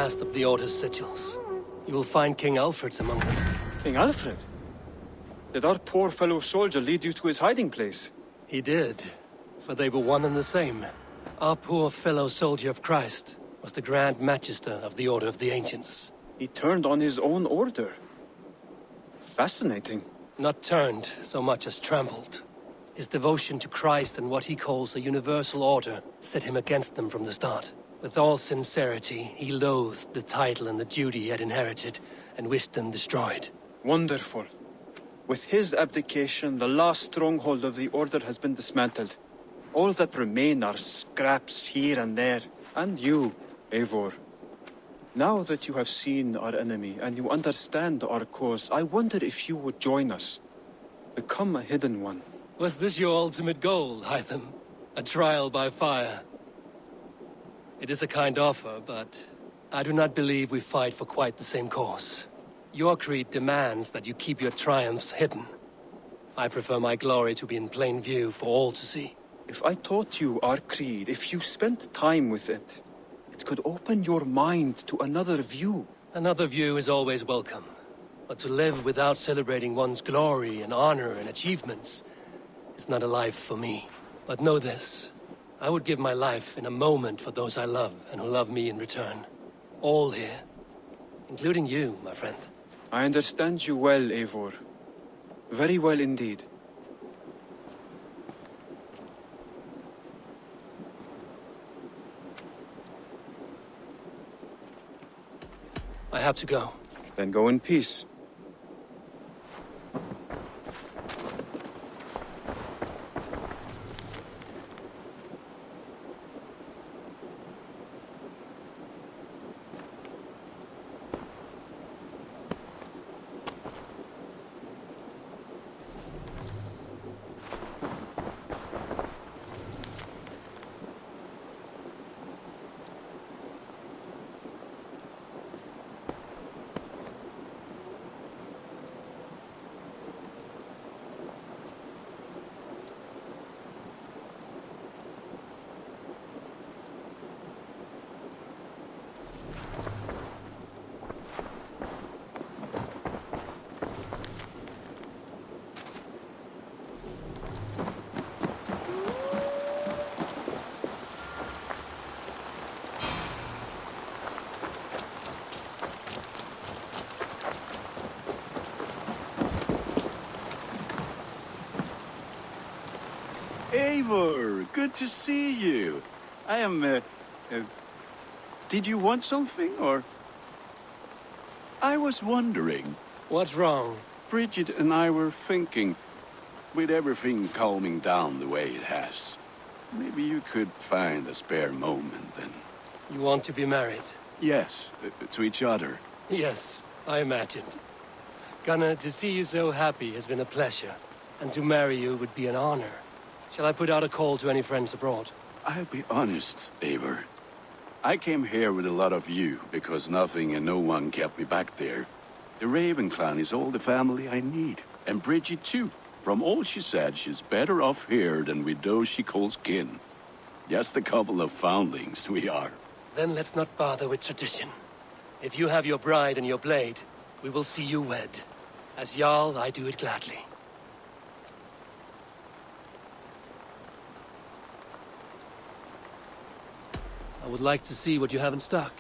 last of the Order's sigils. You will find King Alfred's among them. King Alfred? Did our poor fellow soldier lead you to his hiding place? He did, for they were one and the same. Our poor fellow soldier of Christ was the Grand Magister of the Order of the Ancients. He turned on his own order. Fascinating. Not turned so much as trampled. His devotion to Christ and what he calls a universal order set him against them from the start. With all sincerity, he loathed the title and the duty he had inherited, and wished them destroyed. Wonderful. With his abdication, the last stronghold of the Order has been dismantled. All that remain are scraps here and there. And you, Eivor. Now that you have seen our enemy and you understand our cause, I wonder if you would join us. Become a hidden one. Was this your ultimate goal, Hytham? A trial by fire? It is a kind offer, but I do not believe we fight for quite the same cause. Your creed demands that you keep your triumphs hidden. I prefer my glory to be in plain view for all to see. If I taught you our creed, if you spent time with it, it could open your mind to another view. Another view is always welcome. But to live without celebrating one's glory and honor and achievements is not a life for me. But know this. I would give my life in a moment for those I love and who love me in return. All here. Including you, my friend. I understand you well, Eivor. Very well indeed. I have to go. Then go in peace. Eivor, good to see you. I am, did you want something, or? I was wondering. What's wrong? Bridget and I were thinking, with everything calming down the way it has, maybe you could find a spare moment and... You want to be married? Yes, to each other. Yes, I imagined. Gunnar, to see you so happy has been a pleasure. And to marry you would be an honor. Shall I put out a call to any friends abroad? I'll be honest, Eivor. I came here with a lot of you, because nothing and no one kept me back there. The Raven clan is all the family I need. And Bridget too. From all she said, she's better off here than with those she calls kin. Just a couple of foundlings we are. Then let's not bother with tradition. If you have your bride and your blade, we will see you wed. As Jarl, I do it gladly. I would like to see what you have in stock.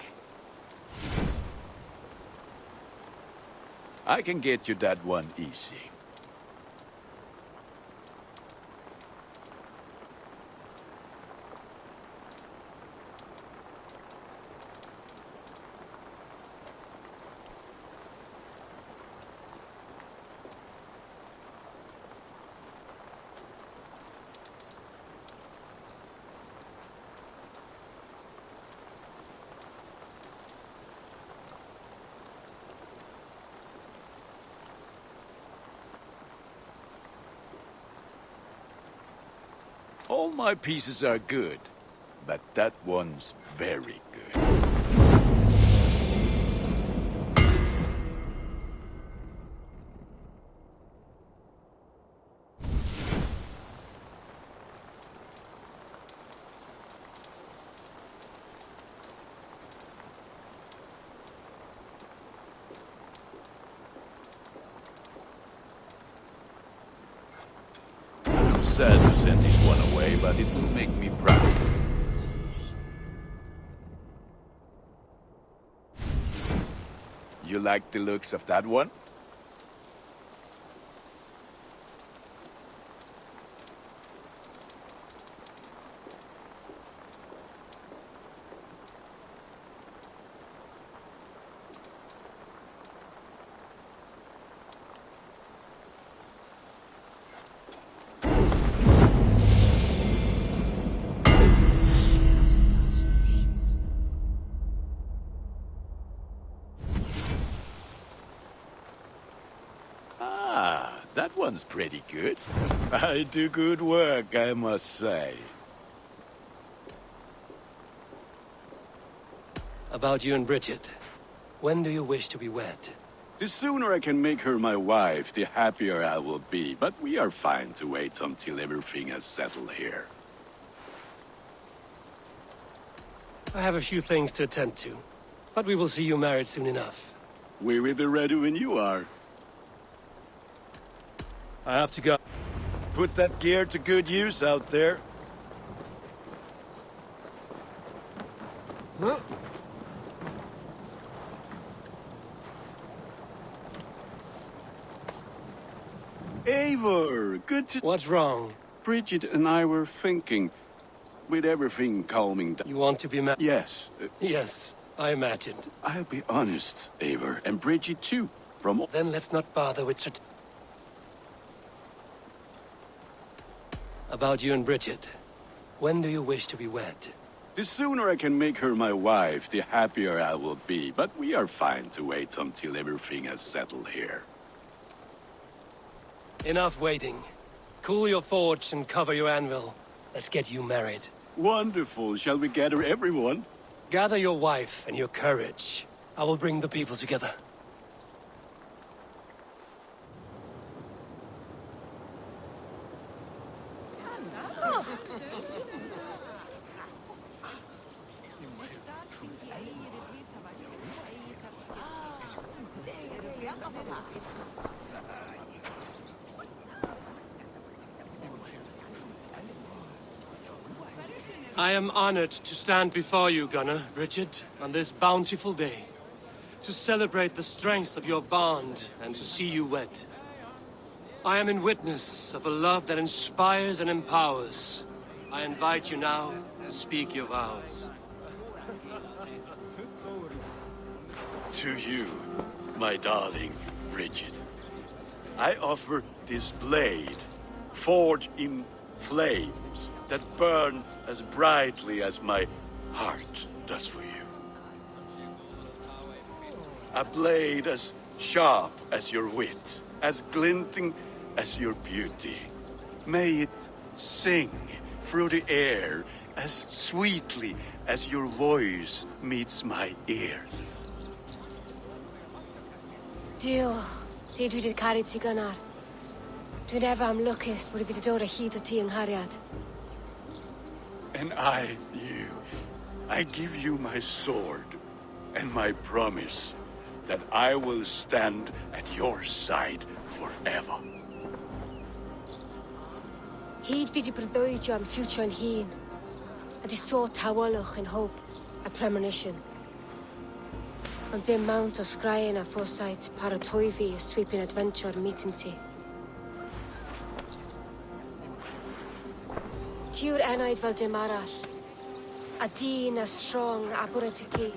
I can get you that one easy. All my pieces are good, but that one's very good. sad to send this one away, but it will make me proud. You like the looks of that one? That one's pretty good. I do good work, I must say. About you and Bridget. When do you wish to be wed? The sooner I can make her my wife, the happier I will be. But we are fine to wait until everything has settled here. I have a few things to attend to, but we will see you married soon enough. We will be ready when you are. I have to go. Put that gear to good use out there. Huh? Eivor, good to... What's wrong? Bridget and I were thinking, with everything calming down... You want to be married? Yes. Yes, I imagined. I'll be honest, Eivor, and Bridget too. From... Then let's not bother with... About you and Bridget. When do you wish to be wed? The sooner I can make her my wife, the happier I will be. But we are fine to wait until everything has settled here. Enough waiting. Cool your forge and cover your anvil. Let's get you married. Wonderful. Shall we gather everyone? Gather your wife and your courage. I will bring the people together. I am honored to stand before you, Gunnar, Bridget, on this bountiful day, to celebrate the strength of your bond and to see you wed. I am in witness of a love that inspires and empowers. I invite you now to speak your vows. To you, my darling Bridget, I offer this blade, forged in flames that burn as brightly as my heart does for you. A blade as sharp as your wit, as glinting as your beauty. May it sing through the air as sweetly as your voice meets my ears. Dio, sé dwi dy'r caru ti Gunnar. Dwi'n efo am lwcus bod I wedi dod o hyd o ti yng nghariad. And I, you, I give you my sword and my promise that I will stand at your side forever. Hyd fi di breuddwydio am ffiwtio'n hun, a di so tawolwch yn hope a premonition. Ond dim mount o sgraen a foresight paratoi fi a sweeping adventure meeting ti. Ti yw'r enaid fel dim arall, a dyn as strong a bwrdd ti ci,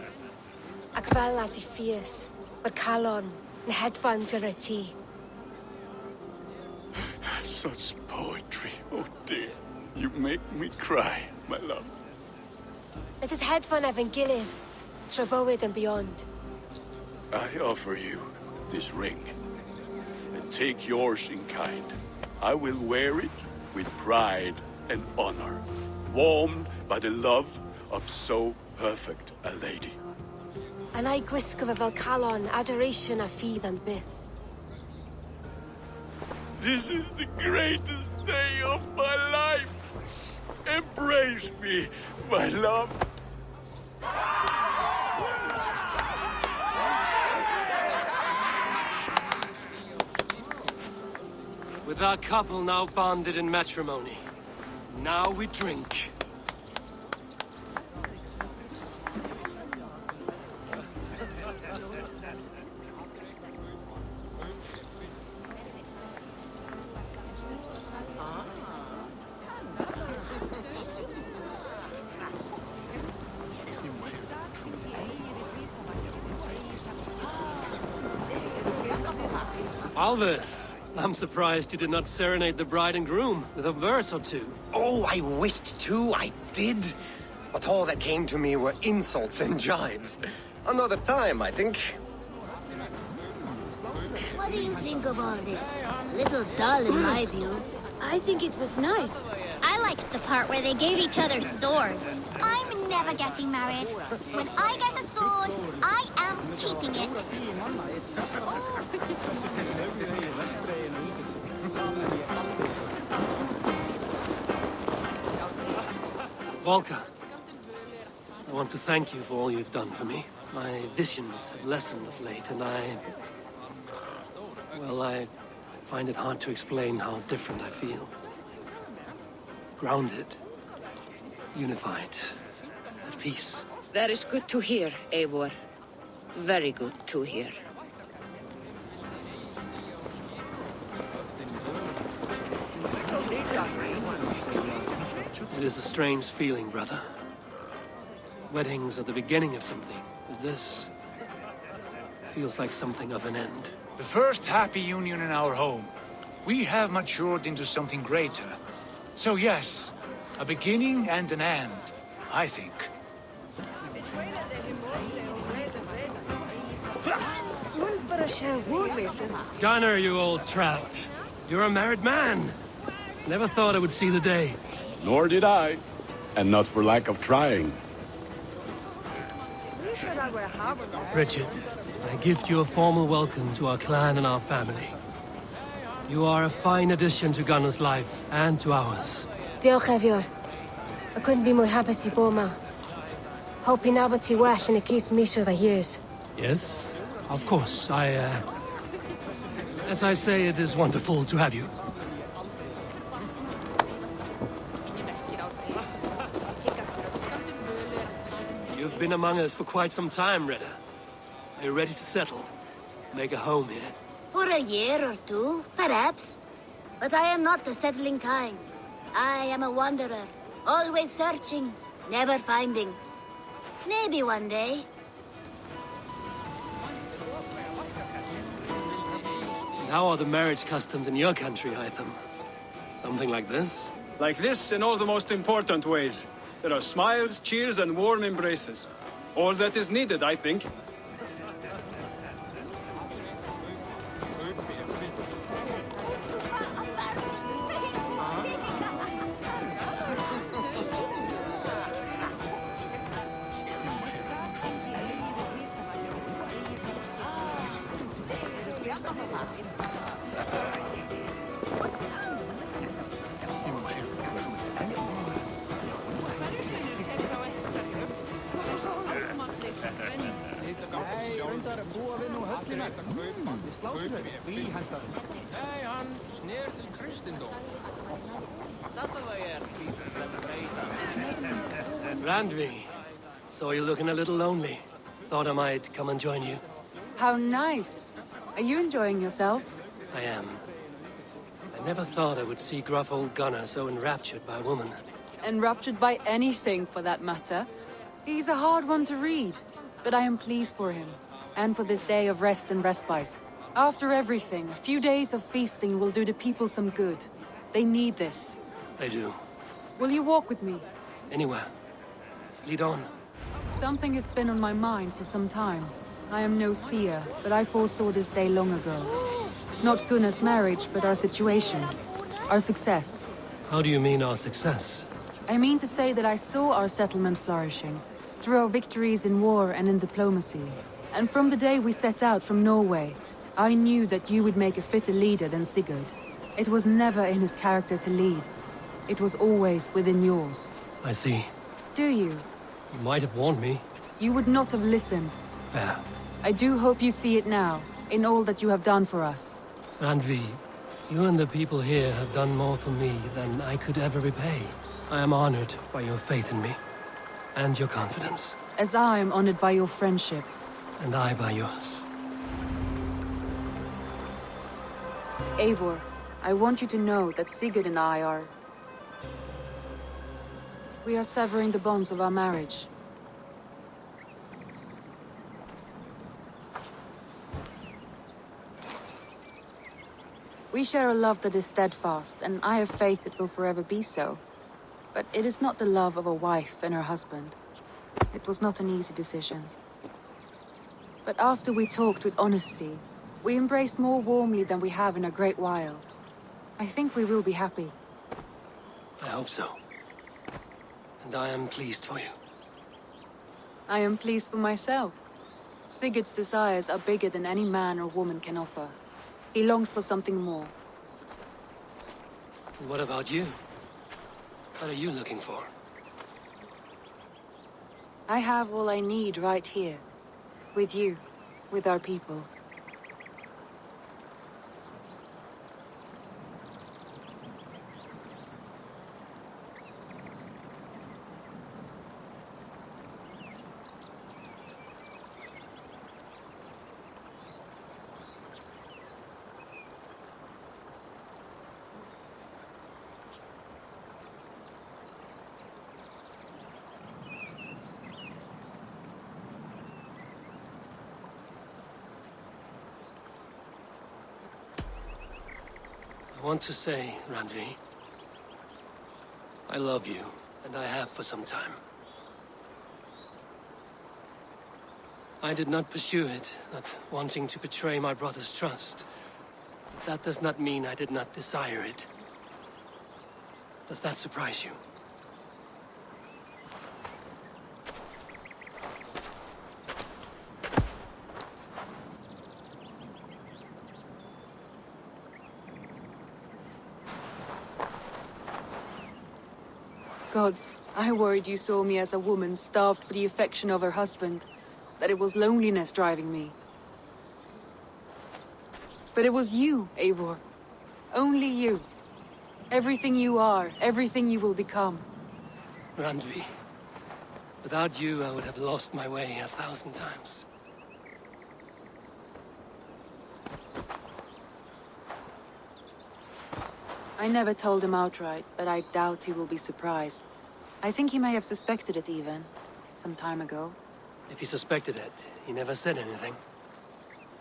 ac fel as I ffies, mae'r calon yn hedfan dyr y ti. Such poetry, oh dear. You make me cry, my love. Let us hedfan efo'n gilydd, tra bywyd and beyond. I offer you this ring, and take yours in kind. I will wear it with pride and honor, warmed by the love of so perfect a lady. And I gwisgo fe fel calon, adoration a ffydd am byth. This is the greatest day of my life. Embrace me, my love. With With our couple now bonded in matrimony, now we drink. Alvis, I'm surprised you did not serenade the bride and groom with a verse or two. Oh, I wished to, I did. But all that came to me were insults and jibes. Another time, I think. What do you think of all this? A little dull in my view. I think it was nice. I liked the part where they gave each other swords. I'm never getting married. When I get a sword, I am keeping it. Volker, I want to thank you for all you've done for me. My visions have lessened of late, and well, I find it hard to explain how different I feel. Grounded, unified, at peace. That is good to hear, Eivor. Very good to hear. It is a strange feeling, brother. Weddings are the beginning of something, but this feels like something of an end. The first happy union in our home. We have matured into something greater. So yes, a beginning and an end, I think. Gunnar, you old trout. You're a married man. Never thought I would see the day. Nor did I. And not for lack of trying. Richard, I gift you a formal welcome to our clan and our family. You are a fine addition to Gunnar's life and to ours. Diolch Evior. I couldn't be more happy to Boma. Hoping now to well in a case Misha the years. Yes, of course. As I say, it is wonderful to have you. You've been among us for quite some time, Redda. Are you ready to settle? Make a home here? For a year or two, perhaps. But I am not the settling kind. I am a wanderer, always searching, never finding. Maybe one day. And how are the marriage customs in your country, Hytham? Something like this? Like this in all the most important ways. There are smiles, cheers, and warm embraces. All that is needed, I think. Randvi, saw you looking a little lonely. Thought I might come and join you. How nice. Are you enjoying yourself? I am. I never thought I would see gruff old Gunnar so enraptured by a woman. Enraptured by anything, for that matter. He's a hard one to read, but I am pleased for him, and for this day of rest and respite. After everything, a few days of feasting will do the people some good. They need this. They do. Will you walk with me? Anywhere. Lead on. Something has been on my mind for some time. I am no seer, but I foresaw this day long ago. Not Gunnar's marriage, but our situation. Our success. How do you mean our success? I mean to say that I saw our settlement flourishing, through our victories in war and in diplomacy. And from the day we set out from Norway, I knew that you would make a fitter leader than Sigurd. It was never in his character to lead. It was always within yours. I see. Do you? You might have warned me. You would not have listened. Fair. I do hope you see it now, in all that you have done for us. Randvi, You and the people here have done more for me than I could ever repay. I am honored by your faith in me, and your confidence. As I am honored by your friendship. And I by yours. Eivor, I want you to know that Sigurd and I are... We are severing the bonds of our marriage. We share a love that is steadfast, and I have faith it will forever be so. But it is not the love of a wife and her husband. It was not an easy decision. But after we talked with honesty, we embraced more warmly than we have in a great while. I think we will be happy. I hope so. And I am pleased for you. I am pleased for myself. Sigurd's desires are bigger than any man or woman can offer. He longs for something more. And what about you? What are you looking for? I have all I need right here. With you. With our people. I want to say, Randvi, I love you, and I have for some time. I did not pursue it, not wanting to betray my brother's trust. But that does not mean I did not desire it. Does that surprise you? Gods, I worried you saw me as a woman starved for the affection of her husband. That it was loneliness driving me. But it was you, Eivor. Only you. Everything you are, everything you will become. Randvi, without you I would have lost my way 1,000 times. I never told him outright, but I doubt he will be surprised. I think he may have suspected it even, some time ago. If he suspected it, he never said anything.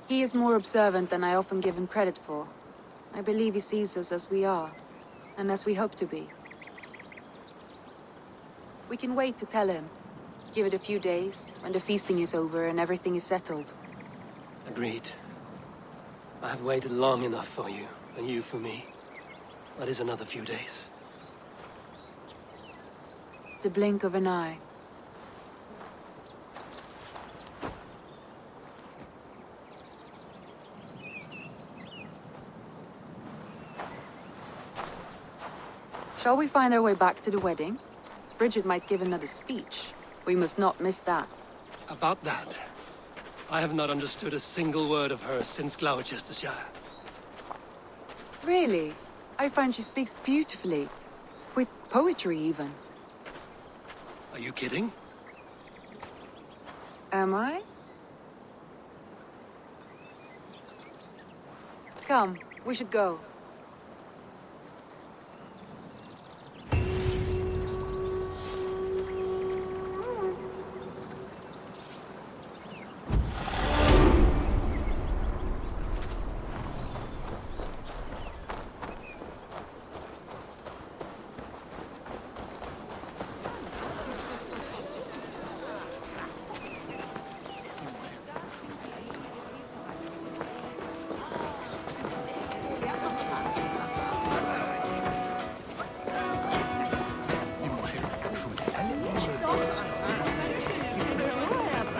He is more observant than I often give him credit for. I believe he sees us as we are, and as we hope to be. We can wait to tell him. Give it a few days, when the feasting is over and everything is settled. Agreed. I have waited long enough for you, and you for me. What is another few days? The blink of an eye. Shall we find our way back to the wedding? Bridget might give another speech. We must not miss that. About that, I have not understood a single word of hers since Gloucestershire. Really? I find she speaks beautifully. With poetry, even. Are you kidding? Am I? Come, we should go.